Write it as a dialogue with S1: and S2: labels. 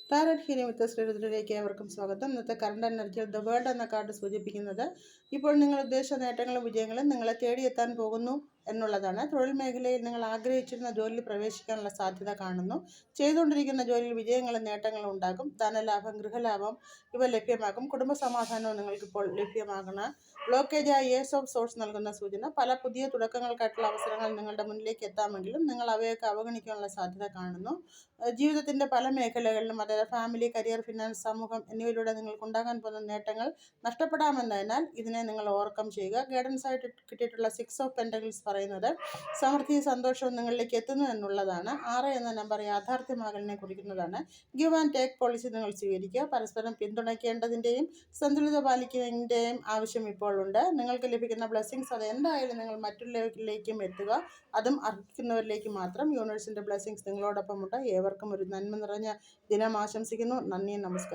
S1: Tarot healing വിത്ത് ശ്രീരുദ്രയിലേക്ക് ഏവർക്കും സ്വാഗതം. ഇന്നത്തെ കറണ്ട് എനർജിയിൽ ദ വേൾഡ് എന്ന കാർഡ് സൂചിപ്പിക്കുന്നത് ഇപ്പോൾ നിങ്ങൾ ഉദ്ദേശിച്ച നേട്ടങ്ങളും വിജയങ്ങളും നിങ്ങളെ തേടിയെത്താൻ പോകുന്നു എന്നുള്ളതാണ്. തൊഴിൽ മേഖലയിൽ നിങ്ങൾ ആഗ്രഹിച്ചിരുന്ന ജോലിയിൽ പ്രവേശിക്കാനുള്ള സാധ്യത കാണുന്നു. ചെയ്തുകൊണ്ടിരിക്കുന്ന ജോലിയിൽ വിജയങ്ങളും നേട്ടങ്ങളും ഉണ്ടാകും. ധനലാഭം, ഗൃഹലാഭം ഇവ ലഭ്യമാകും. കുടുംബ സമാധാനവും നിങ്ങൾക്കിപ്പോൾ ലഭ്യമാകണം. ബ്ലോക്കേജായ ഏസ് ഓഫ് സോഴ്സ് നൽകുന്ന സൂചന. പല പുതിയ തുടക്കങ്ങൾക്കായിട്ടുള്ള അവസരങ്ങൾ നിങ്ങളുടെ മുന്നിലേക്ക് എത്താമെങ്കിലും നിങ്ങൾ അവയൊക്കെ അവഗണിക്കാനുള്ള സാധ്യത കാണുന്നു. ജീവിതത്തിൻ്റെ പല മേഖലകളിലും, അതായത് ഫാമിലി, കരിയർ, ഫിനാൻസ്, സമൂഹം എന്നിവയിലൂടെ നിങ്ങൾക്കുണ്ടാകാൻ പോകുന്ന നേട്ടങ്ങൾ നഷ്ടപ്പെടാമെന്നതിനാൽ ഇതിനെ നിങ്ങൾ ഓവർകം ചെയ്യുക. ഗൈഡൻസ് ആയിട്ട് കിട്ടിയിട്ടുള്ള 6 ഓഫ് പെൻറ്റക്കിൾസ് പറയുന്നത് സമൃദ്ധിയും സന്തോഷവും നിങ്ങളിലേക്ക് എത്തുന്നു എന്നുള്ളതാണ്. 6 എന്ന നമ്പർ യാഥാർത്ഥ്യമാകലിനെ കുറിക്കുന്നതാണ്. ഗിവ് ആൻഡ് ടേക്ക് പോളിസി നിങ്ങൾ സ്വീകരിക്കുക. പരസ്പരം പിന്തുണയ്ക്കേണ്ടതിൻ്റെയും സന്തുലിത പാലിക്കുന്നതിൻ്റെയും ആവശ്യം ഇപ്പോൾ ഉണ്ട്. നിങ്ങൾക്ക് ലഭിക്കുന്ന ബ്ലെസ്സിങ്സ് അത് എന്തായാലും നിങ്ങൾ മറ്റുള്ളവരിലേക്കും എത്തുക. അതും അർഹിക്കുന്നവരിലേക്ക് മാത്രം. യൂണിവേഴ്സിൻ്റെ ബ്ലെസ്സിങ്സ് നിങ്ങളോടൊപ്പമുണ്ട്. ഏവർക്കും ഒരു നന്മ നിറഞ്ഞ ദിനം ആശംസിക്കുന്നു. നന്ദി, നമസ്കാരം.